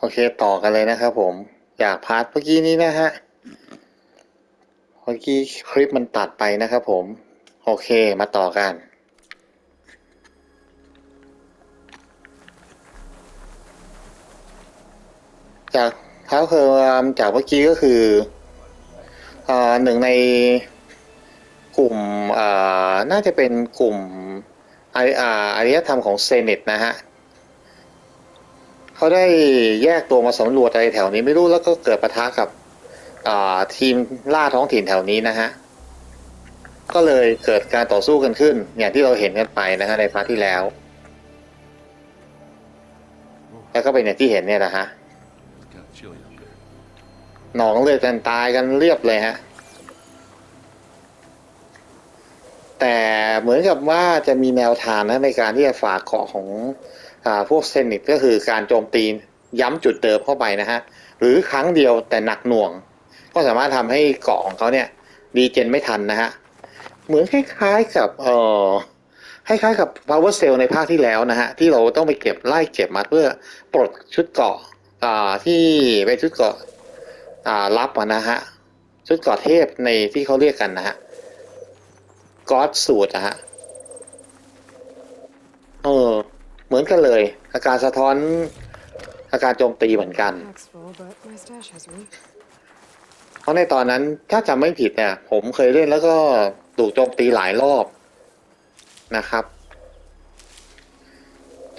โอเคต่อกันเลยนะครับผมจากพาร์ทเมื่อกี้นี้นะฮะเมื่อกี้คลิปมันตัดไปนะครับผมโอเคมาต่อกันจากเท้าเคิมจากเมื่อกี้ก็คือหนึ่งในกลุ่มน่าจะเป็นกลุ่มอารยธรรมของเซเนตนะฮะเขาได้แยกตัวมาสำรวจอะไรแถวนี้ไม่รู้แล้วก็เกิดปะทะกับทีมล่าท้องถิ่นแถวนี้นะฮะก็เลยเกิดการต่อสู้กันขึ้นอย่างที่เราเห็นกันไปนะฮะในพาร์ทที่แล้วแล้วก็เป็นอย่างที่เห็นเนี่ยนะฮะหนองเลือดกันตายกันเรียบเลยฮะแต่เหมือนกับว่าจะมีแนวทางนะในการที่จะฝากเกาะของพวกเซนิตก็คือการโจมตีย้ำจุดเดิมเข้าไปนะฮะหรือครั้งเดียวแต่หนักหน่วงก็สามารถทำให้เกาะของเขาเนี่ยดีเจนไม่ทันนะฮะเหมือนคล้ายๆกับคล้ายๆกับ power cell ในภาคที่แล้วนะฮะที่เราต้องไปเก็บไล่เก็บมาเพื่อปลดชุดเกาะที่เป็นชุดเกาะลับนะฮะชุดเกาะเทพในที่เขาเรียกกันนะฮะก็อดสูตรนะฮะเออเหมือนกันเลยอาการสะท้อนอาการโจมตีเหมือนกันเพราะในตอนนั้นถ้าจำไม่ผิดเนี่ยผมเคยเล่นแล้วก็ถูกโจมตีหลายรอบนะครับ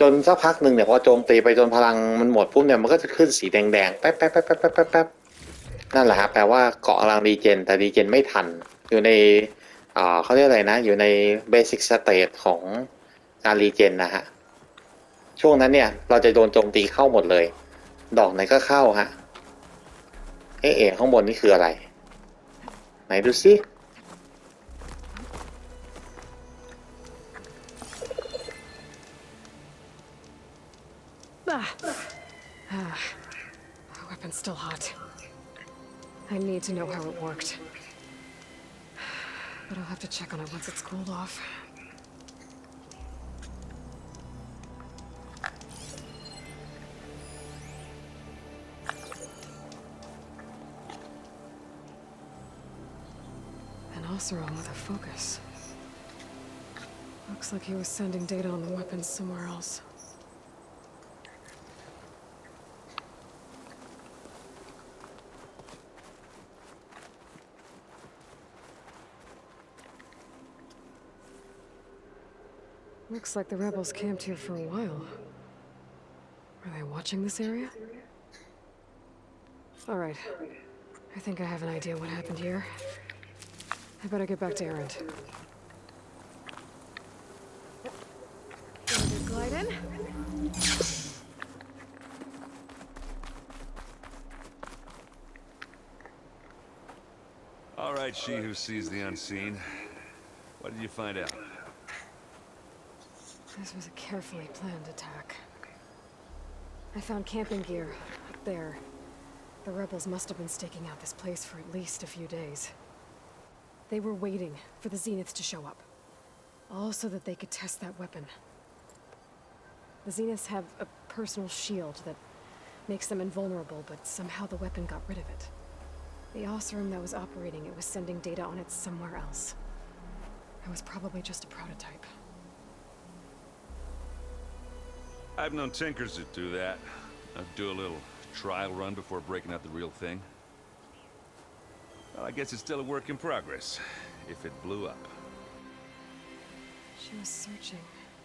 จนสักพักหนึ่งเนี่ยพอโจมตีไปจนพลังมันหมดปุ๊บเนี่ยมันก็จะขึ้นสีแดงๆแป๊บแป๊บแป๊บแป๊บแป๊บแป๊บนั่นแหละครับแปลว่าเกาะกำลังดีเจนแต่ดีเจนไม่ทันอยู่ในเขาเรียกอะไรนะอยู่ในเบสิกสเตทของการรีเจนนะฮะช่วงนั้นเนี่ยเราจะโดนโจมตีเข้าหมดเลยดอกไหนก็เข้าฮะข้างบนนี่คืออะไรไหนดูซิ The weapon's still hot. I need to know how it worked. But I'll have to check on it once it's cooled off. An Oseram with a focus. Looks like he was sending data on the weapons somewhere else. Looks like the rebels camped here for a while. Are they watching this area? All right. I think I have an idea what happened here. I better get back to Erend. Glide in. All right, she who sees the unseen. What did you find out? This was a carefully planned attack. I found camping gear up there. The rebels must have been staking out this place for at least a few days. They were waiting for the Zeniths to show up. All so that they could test that weapon. The Zeniths have a personal shield that makes them invulnerable, but somehow the weapon got rid of it. The Oseram that was operating it was sending data on it somewhere else. It was probably just a prototype. I've known tinkers that do that. I'd do a little trial run before breaking out the real thing. Well, I guess it's still a work in progress, if it blew up. She was searching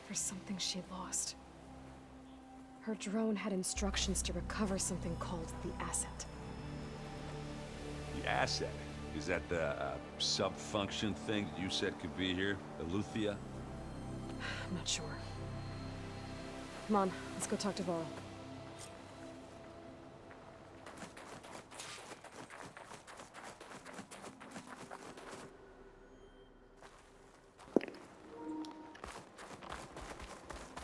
for something she lost. Her drone had instructions to recover something called the asset. The asset? Is that the sub-function thing that you said could be here? Eleuthia? I'm not sure. Come on, let's go talk to Varl.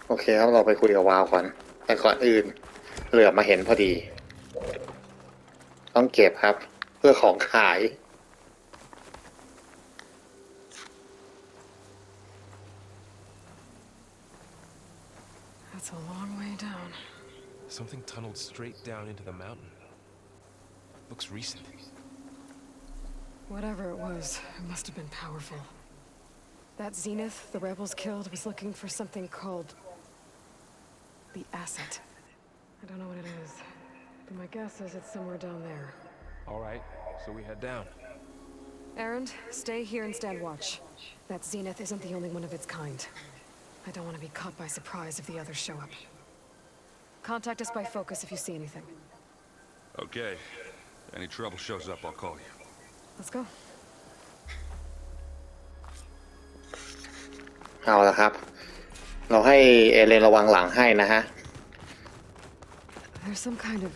โอเคครับเราไปคุยกับวาวก่อนแต่ก่อนอื่นเหลือมาเห็นพอดีต้องเก็บครับเพื่อของขาย That's a long way down. Something tunneled straight down into the mountain. Looks recent. Whatever it was, it must have been powerful. That Zenith the rebels killed was looking for something called the asset. I don't know what it is, but my guess is it's somewhere down there. All right, so we head down. Erend, stay here and stand watch. That Zenith isn't the only one of its kind. I don't want to be caught by surprise if the others show up. Contact us by focus if you see anything. Okay. Any trouble shows up, I'll call you. Let's go. เอาละครับ เราให้เอเลนระวังหลังให้นะฮะ There's some kind of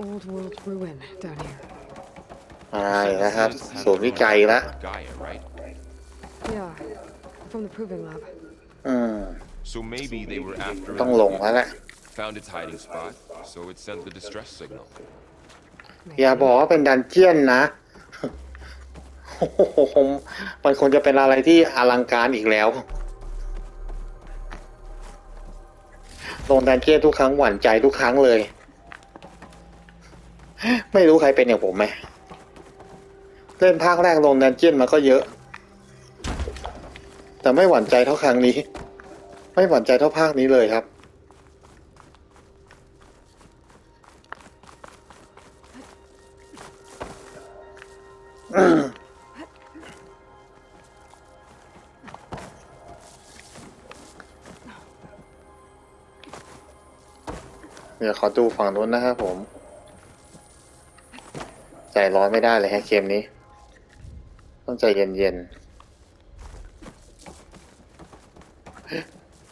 old world ruin down here. อะไรนะครับศูนย์วิจัยละ Gaia, right? Yeah, from the proving lab. So maybe they were after ต้องลงแล้วแหละ found its hiding spot, so it sent the distress signal. อย่าบอกว่าเป็นดันเจียนนะ โอ้โหมันคงจะเป็นอะไรที่อลังการอีกแล้ว ลงดันเจียนทุกครั้งหวั่นใจทุกครั้งเลย ไม่รู้ใครเป็นอย่างผมไหม เล่นภาคแรกลงดันเจียนมันก็เยอะ แต่ไม่หวั่นใจเท่าครั้งนี้ ไม่หวั่นใจเท่าภาคนี้เลยครับ เดี๋ยวขอดูฝั่งนู้นนะครับผม ใจร้อนไม่ได้เลยฮะเกมนี้ ต้องใจเย็นๆ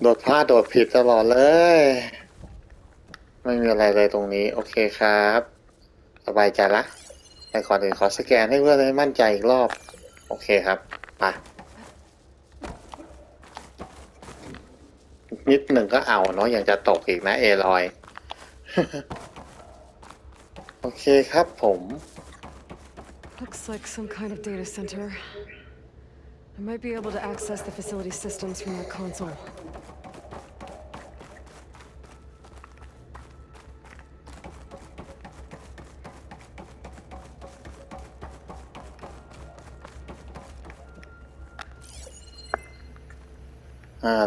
โดดพลาดโดดผิดตลอดเลย ไม่มีอะไรเลยตรงนี้ โอเคครับ สบายใจละ แต่ก่อนอื่นขอสแกนให้เพื่อนได้มั่นใจอีกรอบ โอเคครับไปนิดหนึ่งก็เอาเนาะยังจะตกอีกนะเอลอย โอเคครับผม Looks like some kind of data center. I might be able to access the facility systems from that console.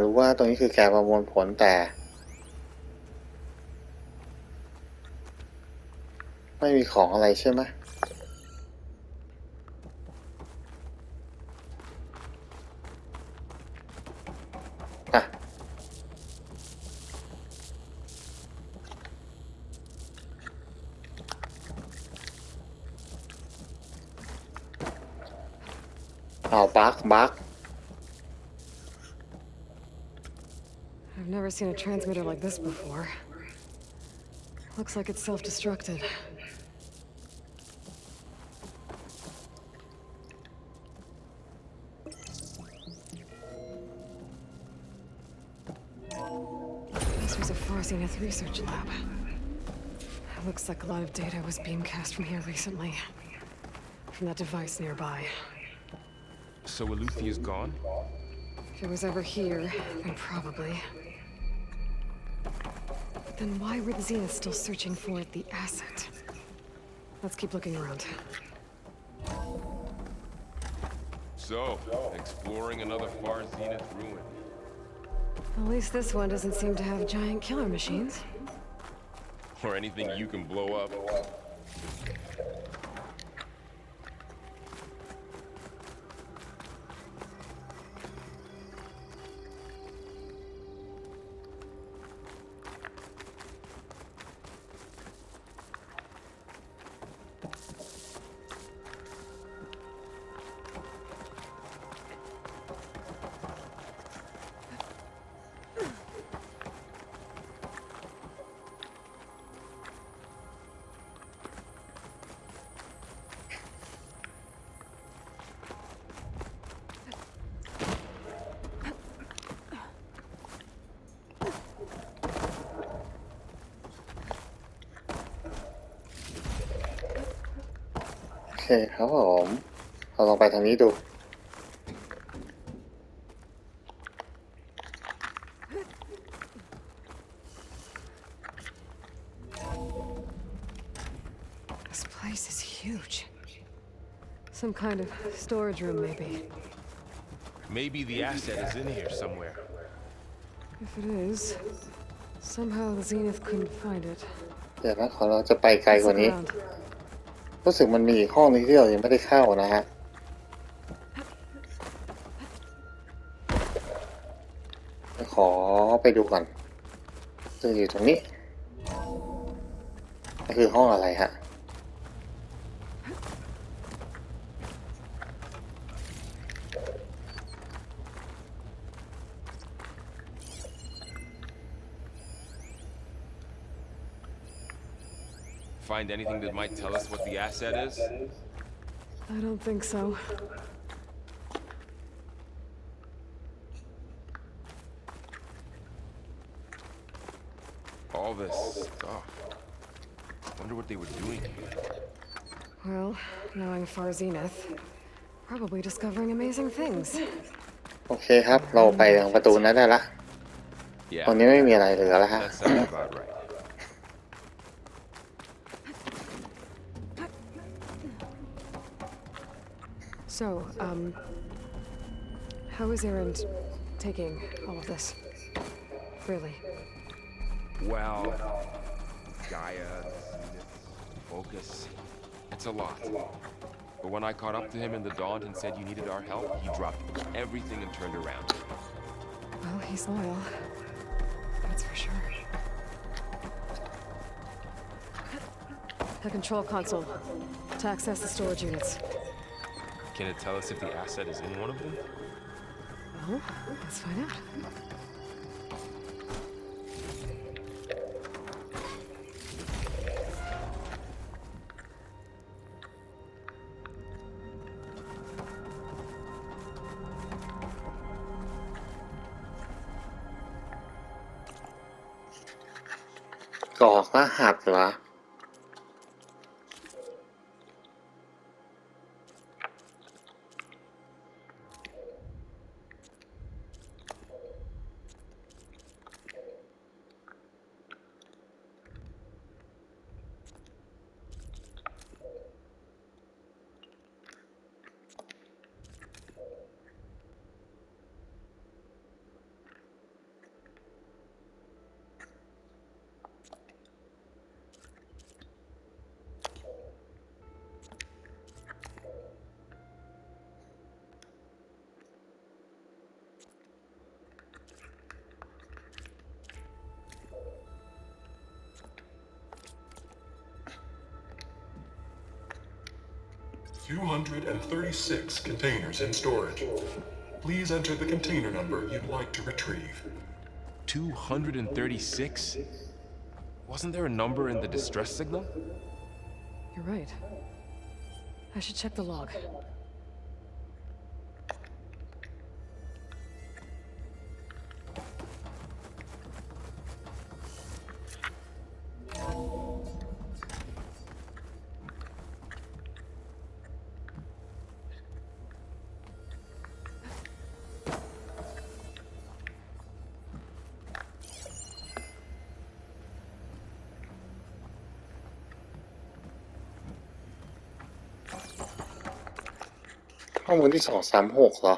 รู้ว่าตรงนี้คือการประมวลผลแต่ ไม่มีของอะไรใช่ไหมอ่ะเอาบัก I've never seen a transmitter like this before. Looks like it's self-destructed. This was a Far Zenith research lab. It looks like a lot of data was beamcast from here recently. From that device nearby. So Eleuthea's gone? If it was ever here, then probably. But then why were the Zeniths still searching for the asset? Let's keep looking around. So, exploring another Far Zenith ruin. At least this one doesn't seem to have giant killer machines. Or anything you can blow up.โอเคครับผมเราลองไปทางนี้ดู place is huge. Some kind of storage room, maybe. Maybe the asset is in here somewhere. If it is, somehow the Zenith couldn't find it. เดี๋ยวนะขอเราจะไปไกล Let's กว่า look นี้ around. รู้สึกมันมีอีกห้องนึงที่เรายังไม่ได้เข้านะฮะขอไปดูก่อนซึ่งอยู่ตรงนี้นี่คือห้องอะไรฮะ Find anything that might tell us what the asset is? I don't think so. All this stuff. Wonder what they were doing here. Well, knowing Far Zenith, probably discovering amazing things. โอเคครับเราไปทางประตูนั้นได้ละ Yeah, ตรงนี้ไม่มีอะไรเหลือแล้วฮะ that sounds about right. So, how is Erend taking all of this? Really? Well, Gaia, Zenith, Focus. It's a lot. But when I caught up to him in the dawn and said you needed our help, he dropped everything and turned around. Well, he's loyal. That's for sure. The control console. To access the storage units. Can it tell us if the asset is in one of them? Well, let's find out. .กรอกรหัสเหรอ$236 containers in storage. Please enter the container number you'd like to retrieve. 236? Wasn't there a number in the distress signal? You're right. I should check the log.ข้อมูลที่236เหรอ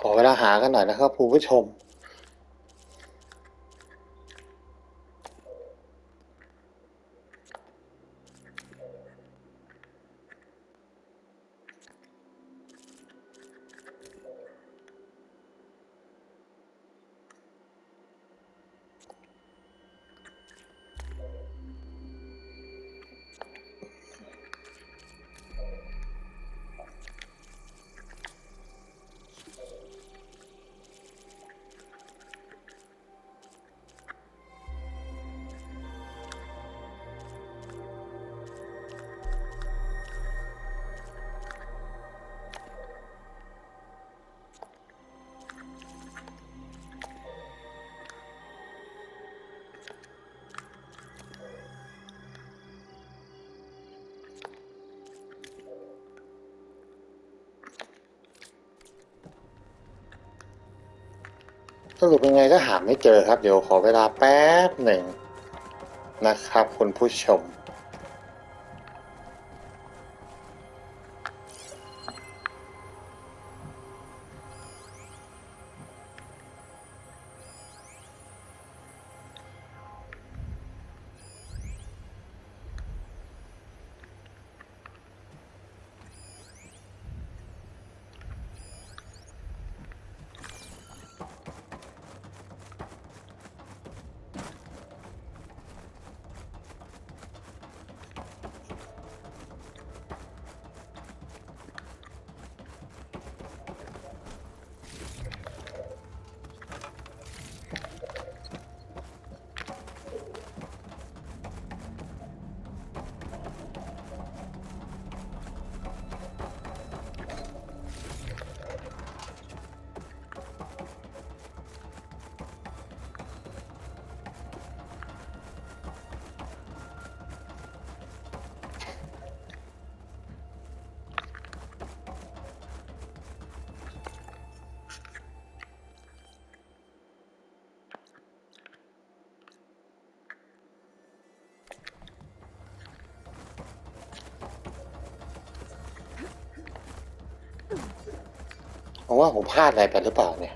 ขอเวลาหากันหน่อยนะครับคุณผู้ชมสรุปยังไงก็หาไม่เจอครับเดี๋ยวขอเวลาแป๊บหนึ่งนะครับคุณผู้ชมผมว่าผมพลาดอะไรไปหรือเปล่าเนี่ย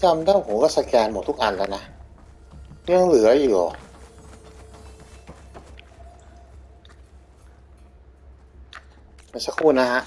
จำได้ผมก็สแกนหมดทุกอันแล้วนะยังเหลืออยู่สักครู่นะฮะ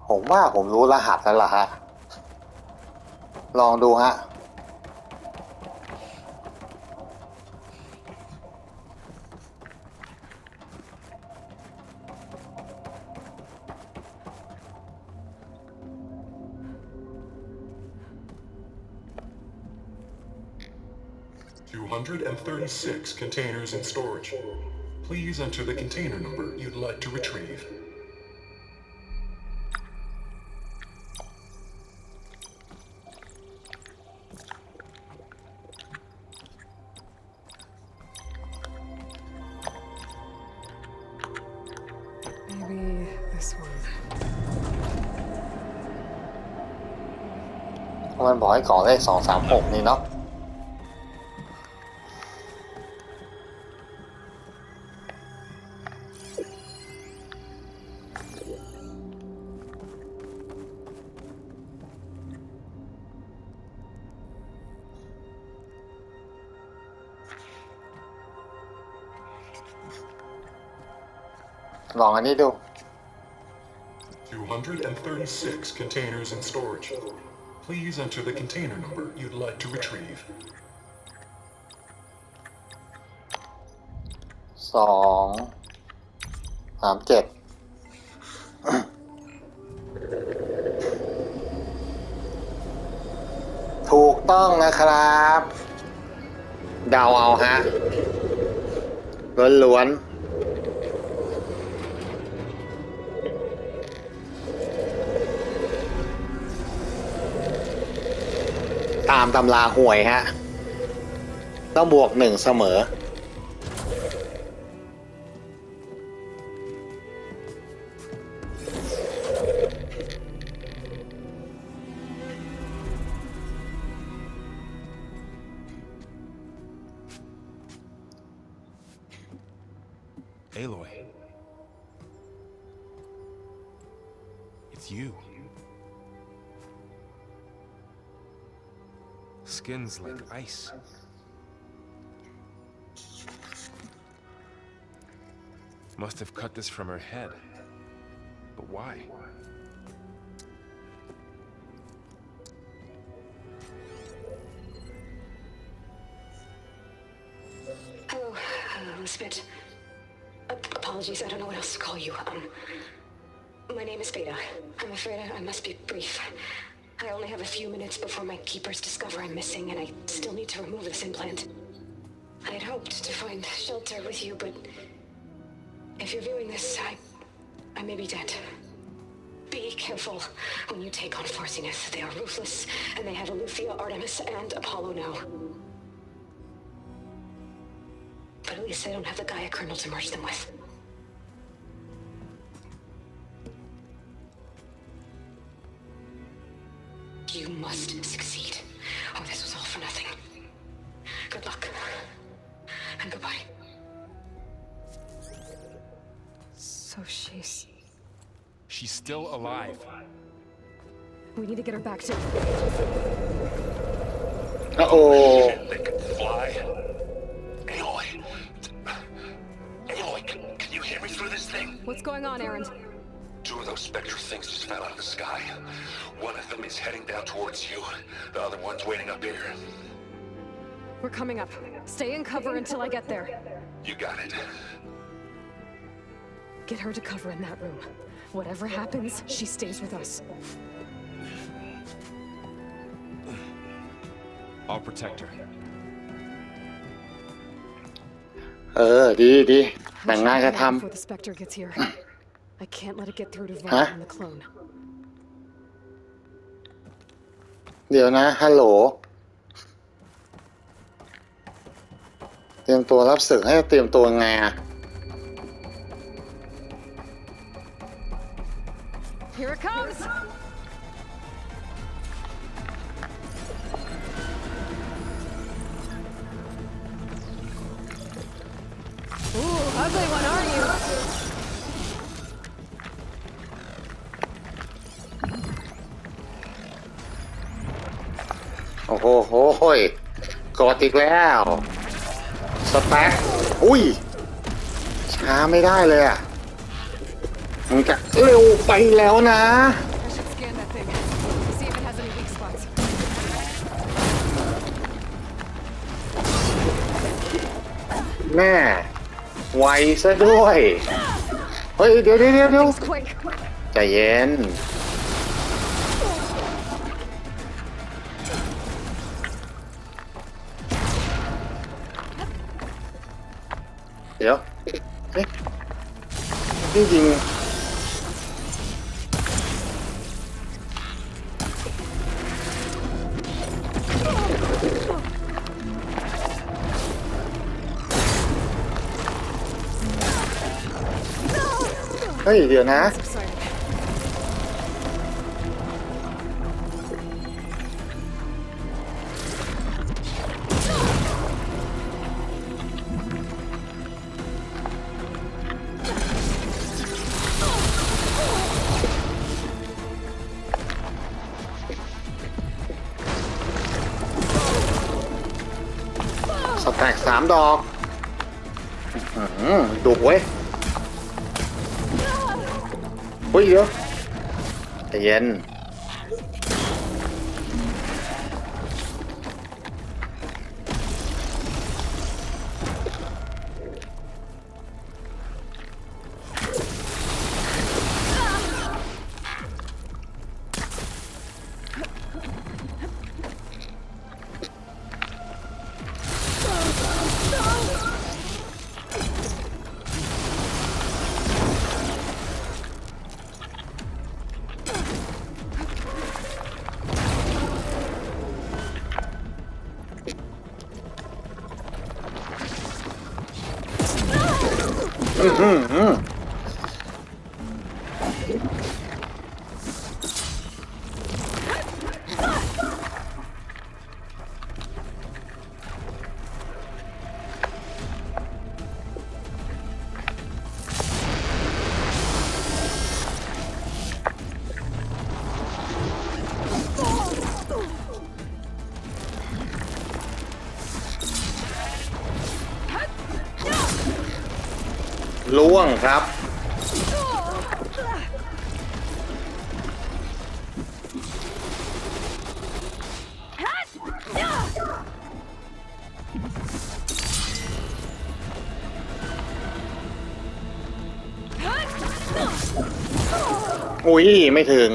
ผมว่าผมรู้รหัสแล้วล่ะฮะลองดูฮะ236 containers in storage. Please enter the container number you'd like to retrieve. Maybe this one. มันบอกให้กรอกเลข236นี่เนาะลองอันนี้ดู 236 containers in storage. Please enter the container number you'd like to retrieve. 237ถูกต้องนะครับเดาเอาฮะล้วนๆตามตำราหวยฮะต้องบวก1เสมอAloy. It's you. Skin's like ice. Must have cut this from her head. But why? Hello, Spit. Apologies, I don't know what else to call you. My name is Veda. I'm afraid I must be brief. I only have a few minutes before my keepers discover I'm missing, and I still need to remove this implant. I had hoped to find shelter with you, but if you're viewing this, I may be dead. Be careful when you take on Farsiness. They are ruthless, and they have Aletheia, Artemis, and Apollo now. But at least I don't have the Gaia kernel to merge them with. You must succeed, or this was all for nothing. Good luck, and goodbye. So she's... She's still alive. We need to get her back to... Uh-oh. They can fly. Aloy. Aloy, can you hear me through this thing? What's going on, Aaron? Two of those spectral things just fell out of the sky. One of them is heading down towards you. The other one's waiting up here. We're coming up. Stay in cover until I get there. You got it. Get her to cover in that room. Whatever happens, she stays with us. I'll protect her. ดีแบ่งงานกันท Before the Spectre gets here. I can't let it get through to Vaughn and the clone. ำเดี๋ยวนะฮัลโหลเตรียมตัวรับศึกให้เตรียมตัวไงอะ Here it comes! Ooh, ugly one, aren't you? โอ้โหกดอีกแล้วสแต็กอุ้ยช้าไม่ได้เลยอ่ะมันจะเร็วไปแล้วนะ แม่ไวซะด้วยเฮ้ยเดี๋ยว Things quick. ใจเย็นเดี๋ยวเฮ้ยนี่ยิงเฮ้ยเดี๋ยวนะ Exciting. สแต็ก3 ดอกดุเว้ยเฮ้ยเดี๋ยวใจเย็นล่วงครับอุ้ยไม่ถึง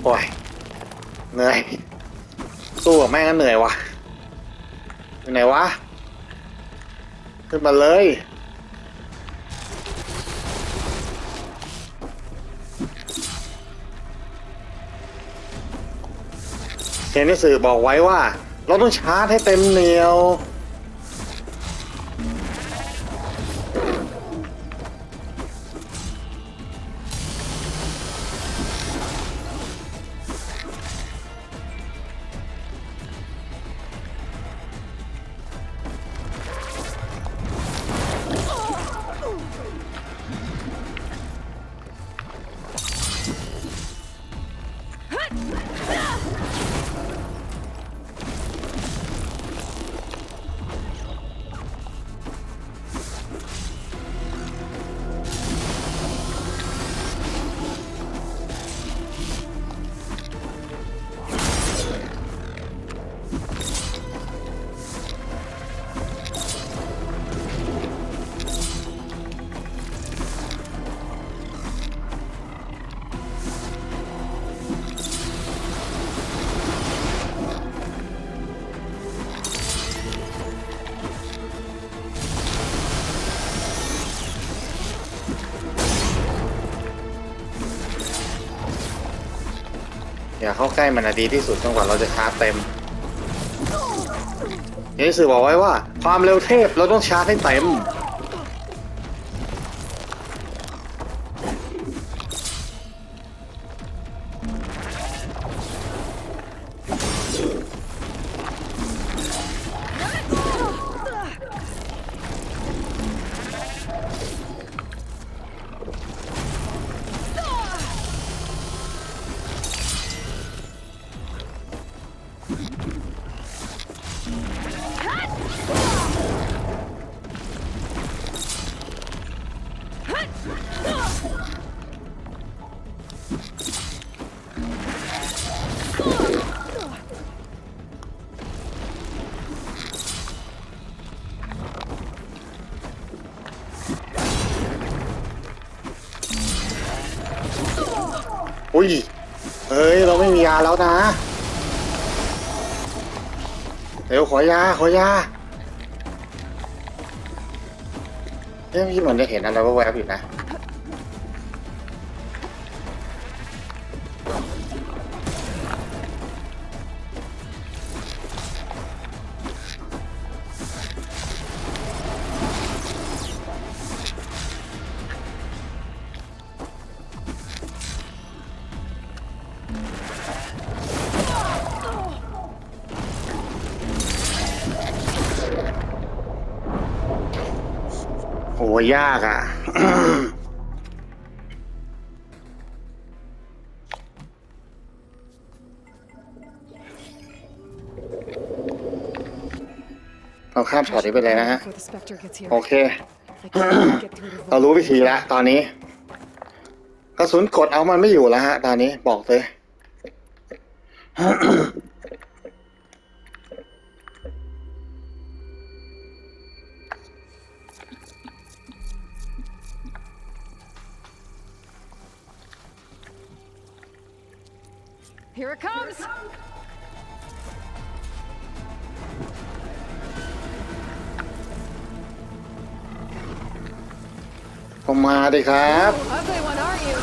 โอ้ยเหนื่อยสู้กับแม่งก็เหนื่อยวะอยู่ไหนวะขึ้นมาเลยเห็นในสื่อบอกไว้ว่าเราต้องชาร์จให้เต็มเหนียวอย่าเข้าใกล้มันดีที่สุดจนกว่าเราจะชาร์จเต็มนี่สื่อบอกไว้ว่าความเร็วเทพเราต้องชาร์จให้เต็ม อุ้ยเฮ้ยเราไม่มียาแล้วนะเร็วขอยาเมื่อกี้เหมือนจะเห็นอะไรแวบๆอยู่นะโอ้ยากอ่ะ เราข้ามช็อตนี้ไปเลยนะฮะ Before the specter gets here. โอเค I can't get through the เรารู้วิธีแล้วตอนนี้กระสุนกดเอามันไม่อยู่แล้วฮะตอนนี้บอกเลย Here it comes! ก็มาดิครับ Ugly one, aren't you?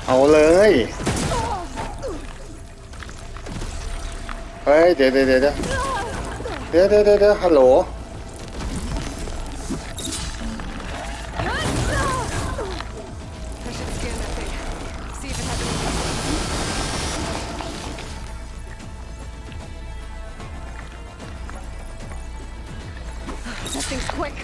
เอาเลยเฮ้ยเดี๋ยวฮัลโหล I should scan that thing. See if it has any. That thing's quick.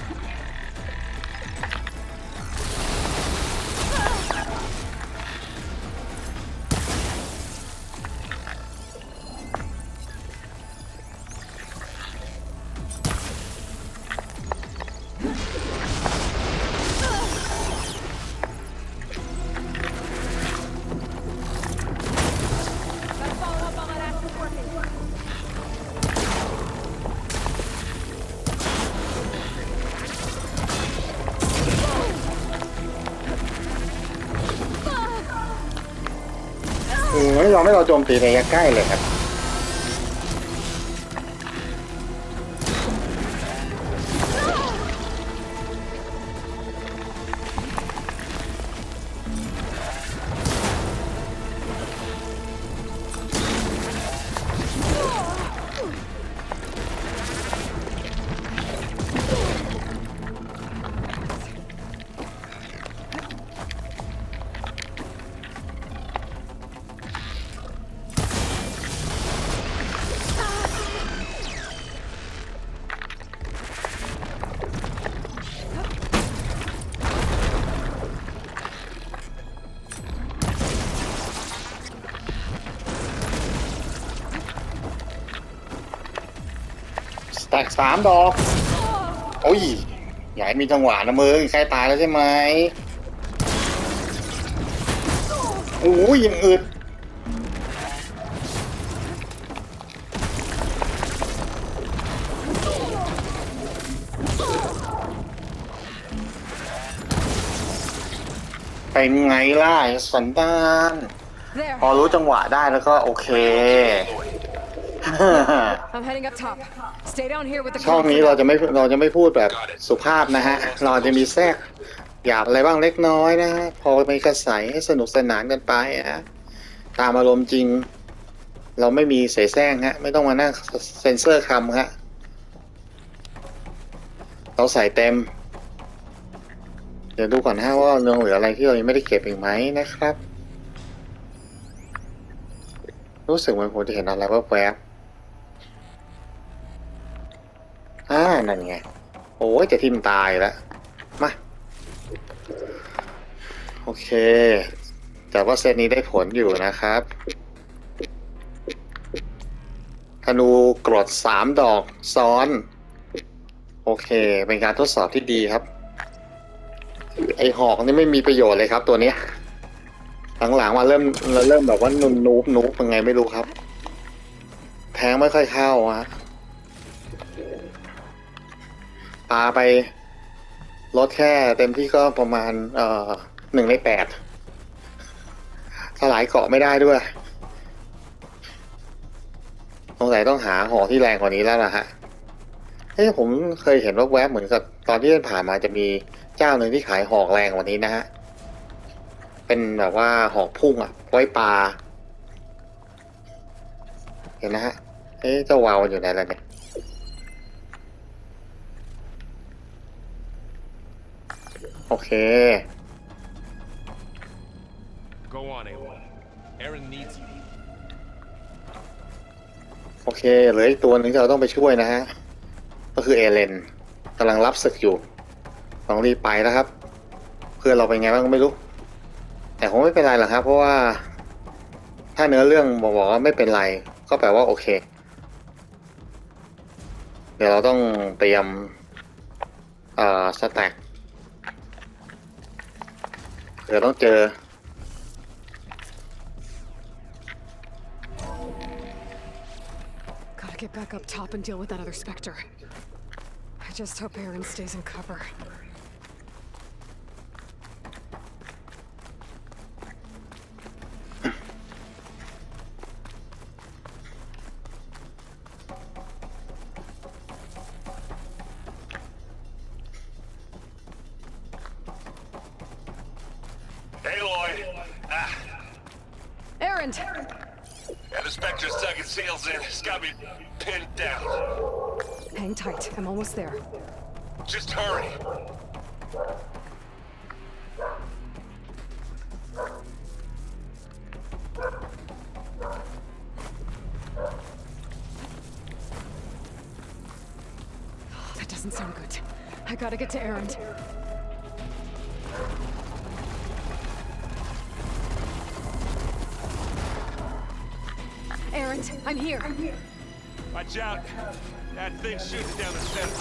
ไม่ยอมให้เราโจมตีระยะใกล้เลยครับแตก3 ดอกโอ้ยอย่าให้มีจังหวะนะมึงใกล้ตายแล้วใช่ไหมโอ้ยยังอึดเป็นไงล่ะสันดาน There. พอรู้จังหวะได้แล้วก็โอเค I'm heading up top. Stay down here with the ช่อง crew นี้ for เรา now. จะไม่พูดแบบสุภาพนะฮะ เราจะมีแทรกหยาบอะไรบ้างเล็กน้อยนะฮะ พอมีกระใสให้สนุกสนานกันไปนะตามอารมณ์จริง เราไม่มีเสแสร้งฮะ ไม่ต้องมานั่งเซ็นเซอร์คำฮะ เราใส่เต็ม เดี๋ยวดูก่อนฮะว่าเรื่องเหลืออะไรที่เรายังไม่ได้เก็บอีกไหมนะครับ รู้สึกเหมือนผมจะเห็นอะไรแวบๆนั่นไง โอ้ยจะทิ่มตายแล้ว มา โอเค แต่ว่าเซตนี้ได้ผลอยู่นะครับ ธนูกรด3 ดอกซ้อน โอเค เป็นการทดสอบที่ดีครับ ไอหอกนี่ไม่มีประโยชน์เลยครับตัวนี้หลังๆมาเริ่มแบบว่านูบยังไงไม่รู้ครับ แทงไม่ค่อยเข้าฮะปาไป ลดแค่เต็มที่ก็ประมาณ1/8สลายเกาะไม่ได้ด้วยสงสัยต้องหาหอกที่แรงกว่านี้แล้วล่ะฮะผมเคยเห็นแวบๆเหมือนกับตอนที่ผ่านมาจะมีเจ้าหนึ่งที่ขายหอกแรงกว่านี้นะฮะเป็นแบบว่าหอกพุ่งอ่ะไว้ปลาเห็นนะฮะเจ้าวาวอยู่ไหนล่ะเนี่ยโอเค Go on, Aaron. Aaron needs you. โอเคเหลืออีกตัวหนึ่งที่เราต้องไปช่วยนะฮะก็คือเอเลนกำลังรับศึกอยู่ต้องรีบไปแล้วครับเพื่อนเราเป็นไงบ้างก็ไม่รู้แต่คงไม่เป็นไรหรอกครับเพราะว่าถ้าเนื้อเรื่องบอกว่าไม่เป็นไรก็แปลว่าโอเคเดี๋ยวเราต้องเตรียมสแต็กเดี๋ยวต้องเจอGet back up top and deal with that other Spectre. I just hope Aaron stays in cover. Aloy! Aaron! Yeah, the Spectre's dug its heels in. It's got me pinned down. Hang tight. I'm almost there. Just hurry. Oh, that doesn't sound good. I gotta get to Aaron. Aaron, I'm here. Watch out. That thing shoots down the steps.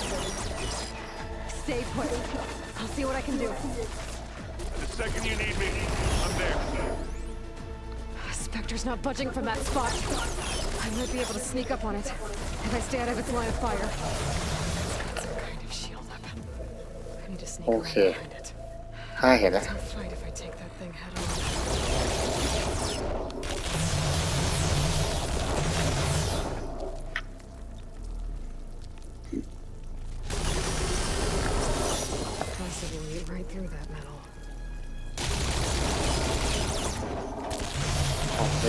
Stay put. I'll see what I can do. The second you need me, I'm there. Spectre's not budging from that spot. I might be able to sneak up on it if I stay out of its line of fire. It's got some kind of shield up. I need to sneak around behind it. เห็นแล้ว It's a fight if I take that thing head on. Possibly right through that metal. โอเค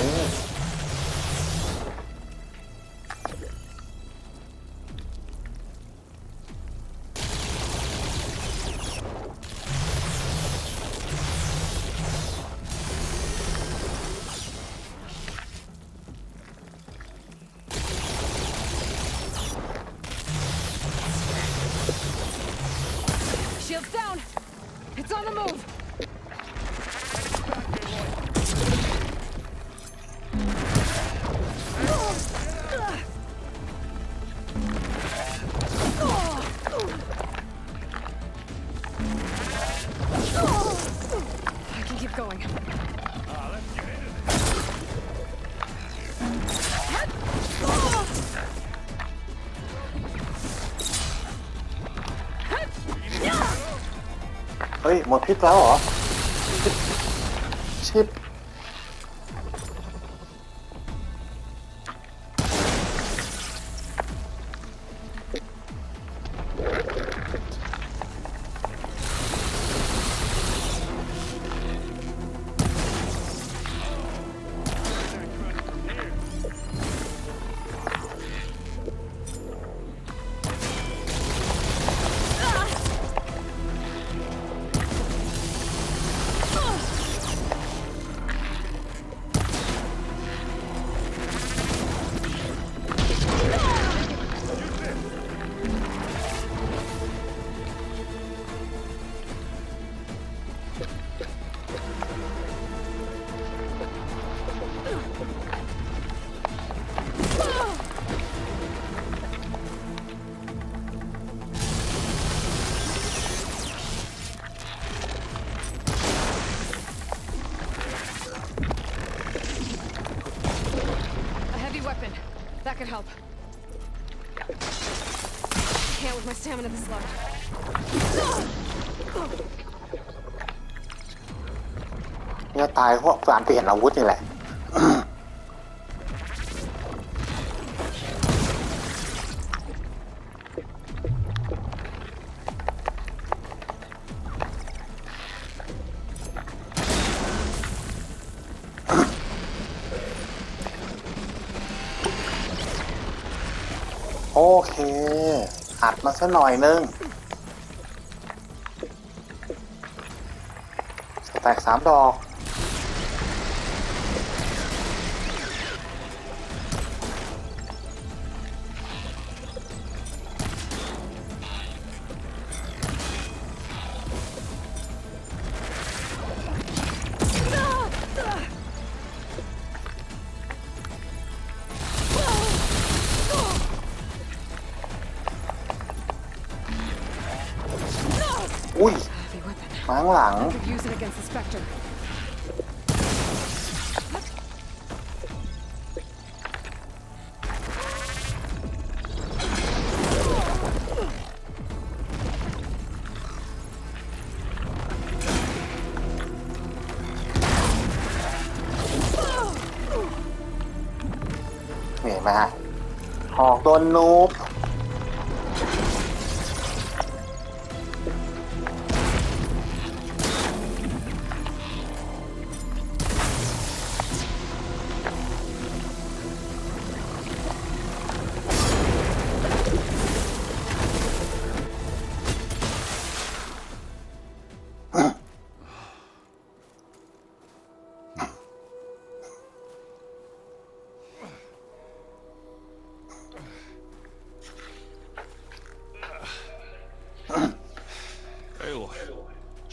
Shield's down! It's on the move! I can keep going. Yeah! เฮ้ยหมดพิษแล้วเหรอชิบA heavy weapon. That could help. Can't with my stamina this low. เนี่ยตายเพราะการเปลี่ยนอาวุธนี่แหละ โอเคอัดมาสักหน่อยนึงแตก3 ดอกอุ้ย Heavy weapon. มาข้างหลัง I could use it against the Spectre. เห็นไหมฮะหอกโดนนูบ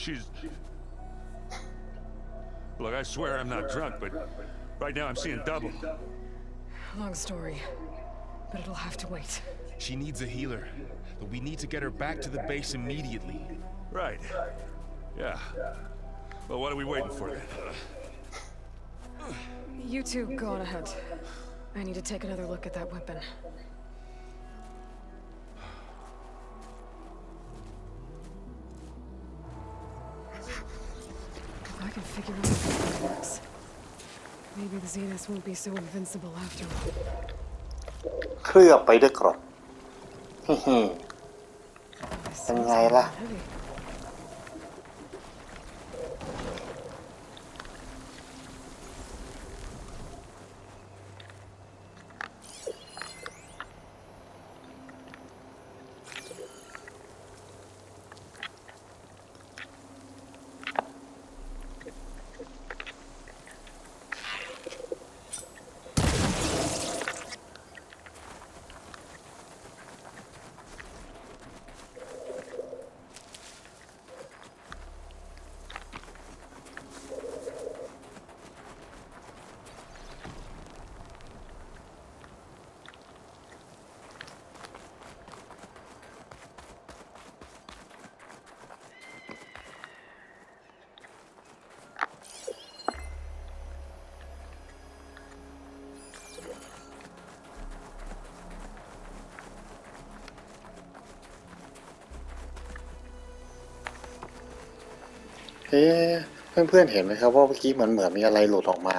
She's... Look, I swear I'm not drunk, but right now I'm seeing double. Long story, but it'll have to wait. She needs a healer, but we need to get her back to the base immediately. Right. Yeah. Well, what are we waiting for then? You two go on ahead. I need to take another look at that weapon. If I can figure out how it works, maybe the Zeniths won't be so invincible after all. เคลือบไปด้วยกรด This เป็น seems ไงล่ะ heavy. เพื่อนๆเห็นไหมครับว่าเมื่อกี้เหมือนมีอะไรหลุดออกมา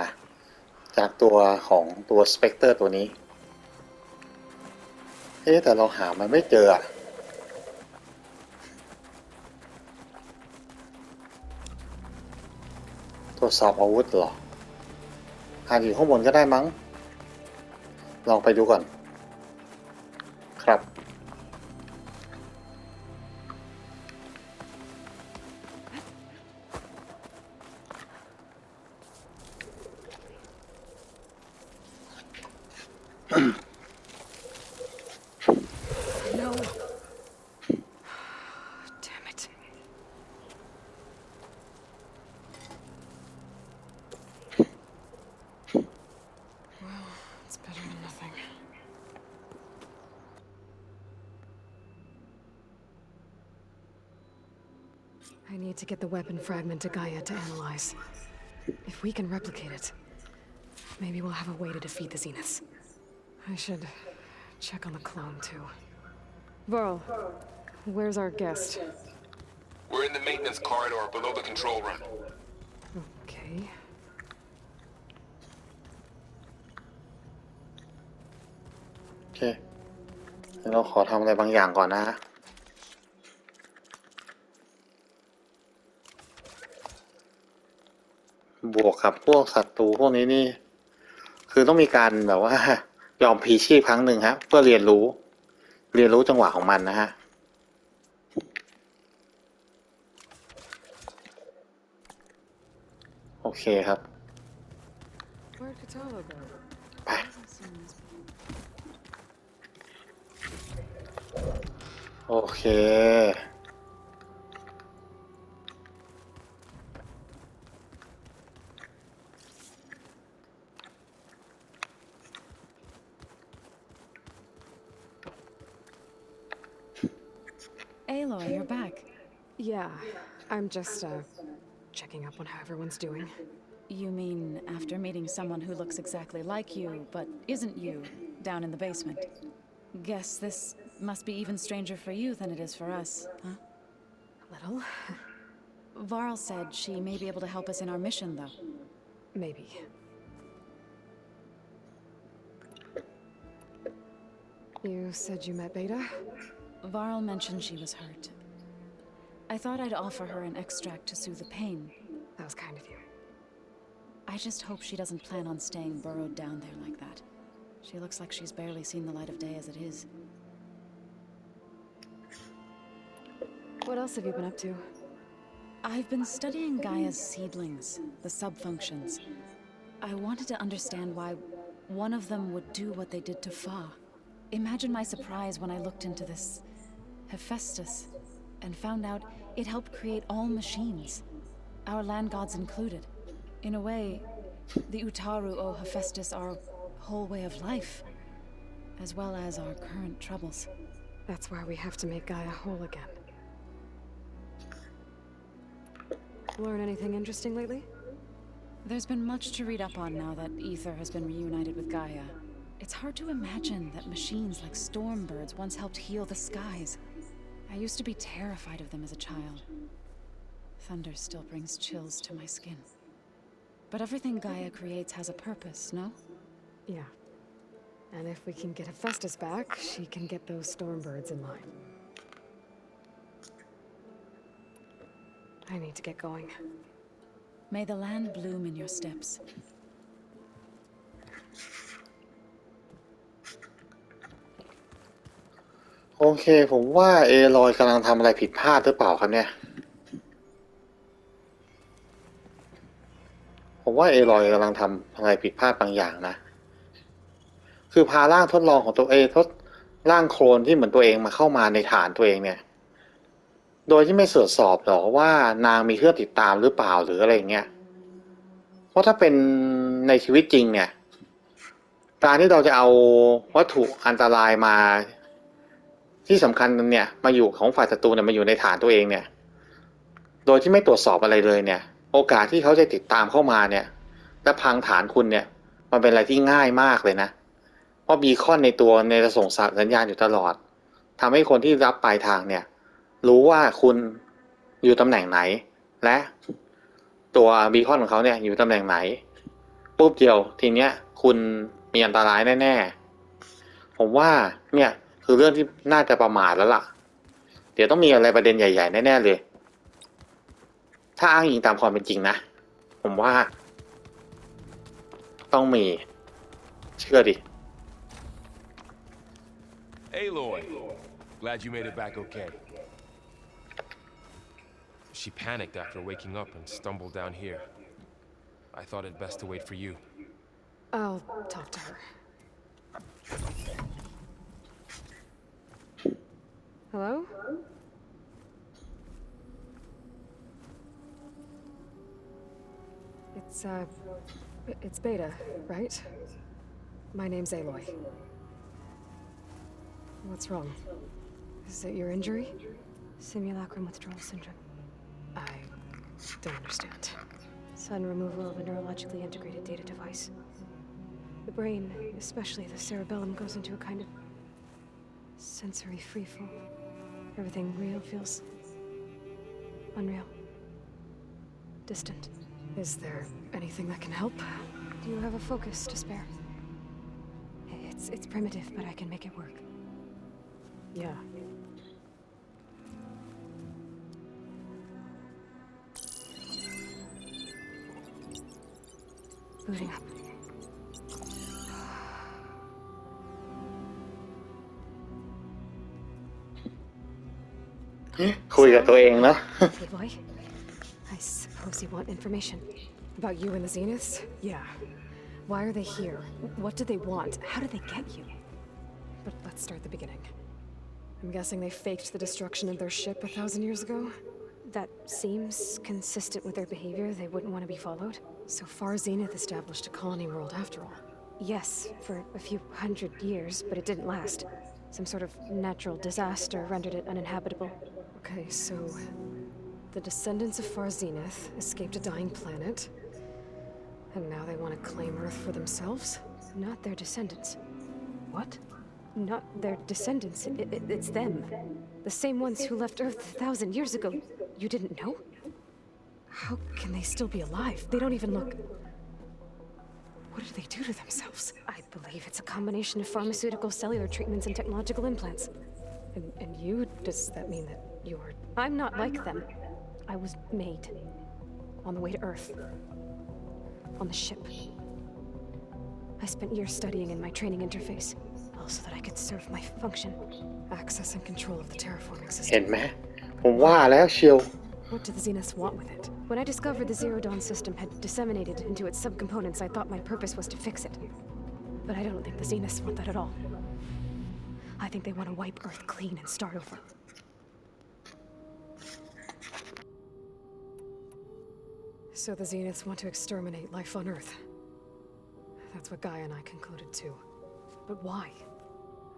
จากตัวของตัวสเปกเตอร์ตัวนี้แต่เราหามันไม่เจอตรวจสอบอาวุธเหรออาจอยู่ข้างบนก็ได้มั้งลองไปดูก่อนครับ No. Damn it. Well, it's better than nothing. I need to get the weapon fragment to Gaia to analyze. If we can replicate it, maybe we'll have a way to defeat the Zeniths. I should check on the clone, too. Varl, Where's our guest? We're in the maintenance corridor below the control room. Okay. โอเคเดี๋ยวเราขอทำอะไรบางอย่างก่อนนะฮะบวกกับพวกศัตรูพวกนี้นี่ คือต้องมีการแบบว่า ยอมพลีชีพครั้งหนึ่งฮะเพื่อเรียนรู้จังหวะของมันนะฮะโอเคครับ Where'd Katala go? ไป โอเค Aloy, you're back. Yeah, I'm just, checking up on how everyone's doing. You mean after meeting someone who looks exactly like you, but isn't you, down in the basement? Guess this must be even stranger for you than it is for us, huh? A little. Varl said she may be able to help us in our mission, though. Maybe. You said you met Beta? Varl mentioned she was hurt. I thought I'd offer her an extract to soothe the pain. That was kind of you. I just hope she doesn't plan on staying burrowed down there like that. She looks like she's barely seen the light of day as it is. What else have you been up to? I've been studying Gaia's seedlings, the subfunctions. I wanted to understand why one of them would do what they did to Fa. Imagine my surprise when I looked into this Hephaestus and found out it helped create all machines, our land gods included. In a way, the Utaru owe Hephaestus our whole way of life, as well as our current troubles. That's why we have to make Gaia whole again. Learn anything interesting lately? There's been much to read up on now that Ether has been reunited with Gaia. It's hard to imagine that machines like stormbirds once helped heal the skies. I used to be terrified of them as a child. Thunder still brings chills to my skin. But everything Gaia creates has a purpose, no? Yeah. And if we can get Hephaestus back, she can get those stormbirds in line. I need to get going. May the land bloom in your steps. โอเคผมว่าเอลอยกำลังทำอะไรผิดพลาดหรือเปล่าครับเนี่ยผมว่าเอลอยกำลังทำอะไรผิดพลาดบางอย่างนะคือพาร่างทดลองของตัวเองทดร่างโคลนที่เหมือนตัวเองมาเข้ามาในฐานตัวเองเนี่ยโดยที่ไม่ตรวจสอบหรอกว่านางมีเครื่องติดตามหรือเปล่าหรืออะไรเงี้ยเพราะถ้าเป็นในชีวิตจริงเนี่ยการที่เราจะเอาวัตถุอันตรายมาที่สำคัญเนี่ยมาอยู่ของฝ่ายศัตรูเนี่ยมาอยู่ในฐานตัวเองเนี่ยโดยที่ไม่ตรวจสอบอะไรเลยเนี่ยโอกาสที่เขาจะติดตามเข้ามาเนี่ยและพังฐานคุณเนี่ยมันเป็นอะไรที่ง่ายมากเลยนะเพราะบีคอนในตัวเนี่ยจะส่งสัญญาณอยู่ตลอดทำให้คนที่รับปลายทางเนี่ยรู้ว่าคุณอยู่ตำแหน่งไหนและตัวบีคอนของเขาเนี่ยอยู่ตำแหน่งไหนปุ๊บเดียวทีเนี้ยคุณมีอันตรายแน่ๆผมว่าเนี่ยคือเรื่องที่น่าจะประมาทแล้วล่ะเดี๋ยวต้องมีอะไรประเด็นใหญ่ๆแน่ๆเลยถ้าอ้างอิงตามความเป็นจริงนะผมว่าต้องมีเชื่อดิ Aloy, glad you made it back okay. She panicked after waking up and stumbled down here. I thought it best to wait for you. I'll talk to her. Hello? It's Beta, right? My name's Aloy. What's wrong? Is it your injury? Simulacrum withdrawal syndrome. I don't understand. Sudden removal of a neurologically integrated data device. The brain, especially the cerebellum, goes into a kind of sensory freefall. Everything real feels unreal. Distant. Is there anything that can help? Do you have a focus to spare? It's primitive, but I can make it work. Yeah. Booting up. คุยกับตัวเองนะ Good boy. I suppose you want information about you and the Zeniths? Yeah. Why are they here? What do they want? How did they get you? But let's start at the beginning. I'm guessing they faked the destruction of their ship 1,000 years ago? That seems consistent with their behavior. They wouldn't want to be followed. So far, Zenith established a colony world after all. Yes, for a few hundred years, but it didn't last. Some sort of natural disaster rendered it uninhabitable. Okay, so the descendants of Far Zenith escaped a dying planet, and now they want to claim Earth for themselves? Not their descendants. What? Not their descendants. It's them. The same ones who left Earth 1,000 years ago. You didn't know? How can they still be alive? They don't even look... What did they do to themselves? I believe it's a combination of pharmaceutical, cellular treatments, and technological implants. And you? Does that mean that you're... I'm not like them. I was made. On the way to Earth. On the ship. I spent years studying in my training interface. So that I could serve my function. Access and control of the terraforming system. เห็นไหมผมว่าแล้วเชียว What do the Zeniths want with it? When I discovered the Zero Dawn system had disseminated into its subcomponents, I thought my purpose was to fix it. But I don't think the Zeniths want that at all. I think they want to wipe Earth clean and start over. So the Zeniths want to exterminate life on Earth. That's what Gaia and I concluded too. But why?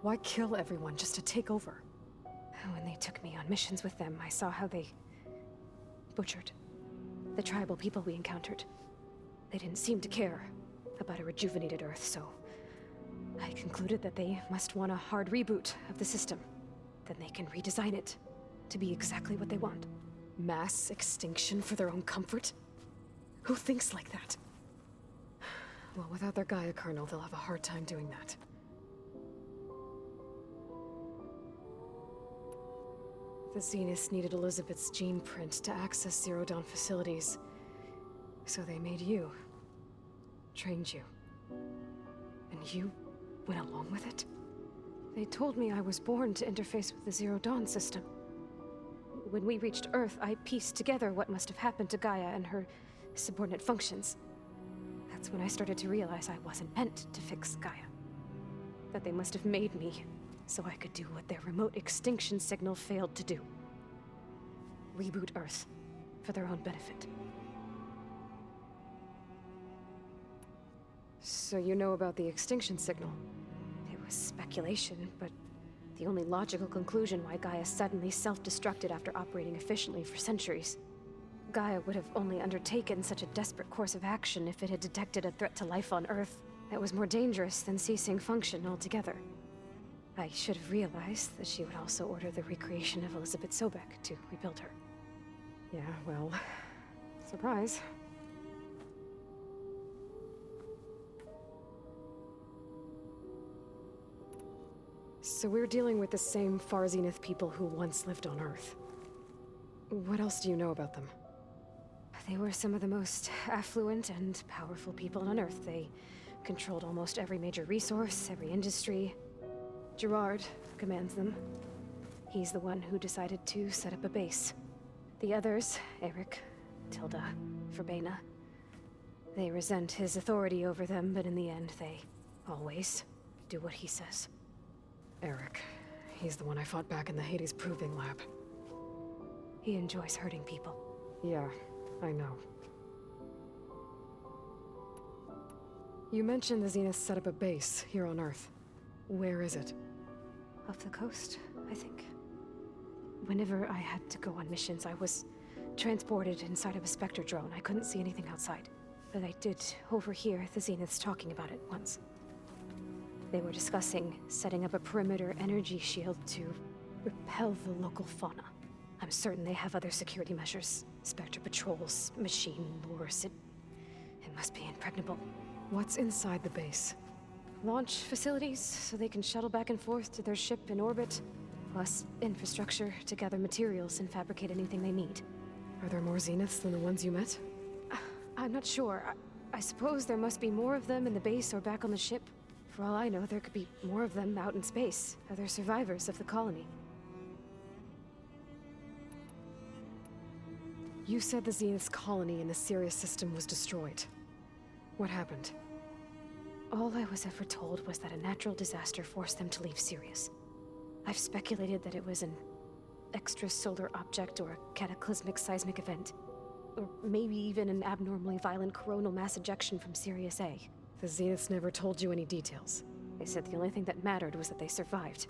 Why kill everyone just to take over? When they took me on missions with them, I saw how they butchered the tribal people we encountered. They didn't seem to care about a rejuvenated Earth, so I concluded that they must want a hard reboot of the system. Then they can redesign it to be exactly what they want. Mass extinction for their own comfort? Who thinks like that? Well, without their Gaia kernel, they'll have a hard time doing that. The Zeniths needed Elizabeth's gene print to access Zero Dawn facilities. So they made you. Trained you. And you went along with it? They told me I was born to interface with the Zero Dawn system. When we reached Earth, I pieced together what must have happened to Gaia and her subordinate functions. That's when I started to realize I wasn't meant to fix Gaia. That they must have made me so I could do what their remote extinction signal failed to do. Reboot Earth for their own benefit. So you know about the extinction signal? It was speculation, but the only logical conclusion why Gaia suddenly self-destructed after operating efficiently for centuries. Gaia would have only undertaken such a desperate course of action if it had detected a threat to life on Earth that was more dangerous than ceasing function altogether. I should have realized that she would also order the recreation of Elizabeth Sobek to rebuild her. Yeah, well, surprise. So we're dealing with the same Far Zenith people who once lived on Earth. What else do you know about them? They were some of the most affluent and powerful people on Earth. They controlled almost every major resource, every industry. Gerard commands them. He's the one who decided to set up a base. The others, Eric, Tilda, Verbena, they resent his authority over them, but in the end, they always do what he says. Eric, he's the one I fought back in the Hades Proving Lab. He enjoys hurting people. Yeah, I know. You mentioned the Zenith set up a base here on Earth. Where is it? Off the coast, I think. Whenever I had to go on missions, I was transported inside of a Spectre drone. I couldn't see anything outside. But I did overhear the Zeniths talking about it once. They were discussing setting up a perimeter energy shield to repel the local fauna. I'm certain they have other security measures. Spectre patrols, machine lures. It must be impregnable. What's inside the base? Launch facilities, so they can shuttle back and forth to their ship in orbit, plus infrastructure to gather materials and fabricate anything they need. Are there more Zeniths than the ones you met? I'm not sure. I suppose there must be more of them in the base or back on the ship. For all I know, there could be more of them out in space, other survivors of the colony. You said the Zenith's colony in the Sirius system was destroyed. What happened? All I was ever told was that a natural disaster forced them to leave Sirius. I've speculated that it was an extrasolar object or a cataclysmic seismic event. Or maybe even an abnormally violent coronal mass ejection from Sirius A. The Zeniths never told you any details. They said the only thing that mattered was that they survived.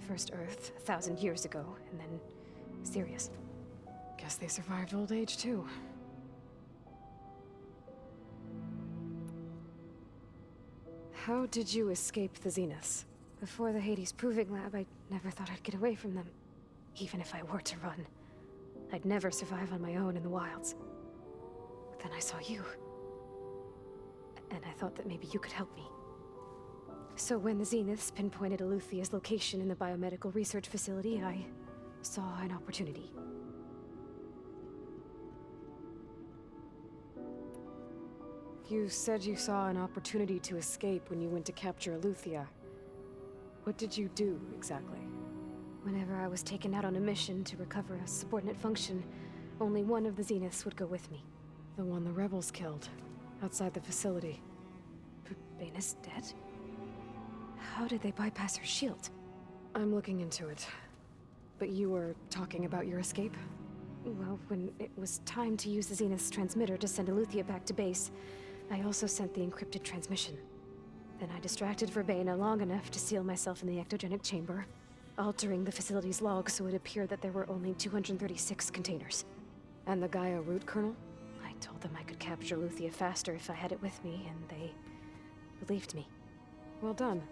First Earth, 1,000 years ago, and then Sirius. Guess they survived old age, too. How did you escape the Zeniths? Before the Hades Proving Lab, I never thought I'd get away from them. Even if I were to run. I'd never survive on my own in the wilds. But then I saw you. And I thought that maybe you could help me. So when the Zeniths pinpointed Eluthia's location in the biomedical research facility, I saw an opportunity. You said you saw an opportunity to escape when you went to capture Eluthia. What did you do, exactly? Whenever I was taken out on a mission to recover a subordinate function, only one of the Zeniths would go with me. The one the rebels killed, outside the facility. Baina's dead? How did they bypass her shield? I'm looking into it. But you were talking about your escape? Well, when it was time to use the Zenith's transmitter to send Eluthia back to base, I also sent the encrypted transmission. Then I distracted Verbena long enough to seal myself in the ectogenic chamber, altering the facility's log so it appeared that there were only 236 containers. And the Gaia root kernel? I told them I could capture Luthia faster if I had it with me, and they believed me. Well done.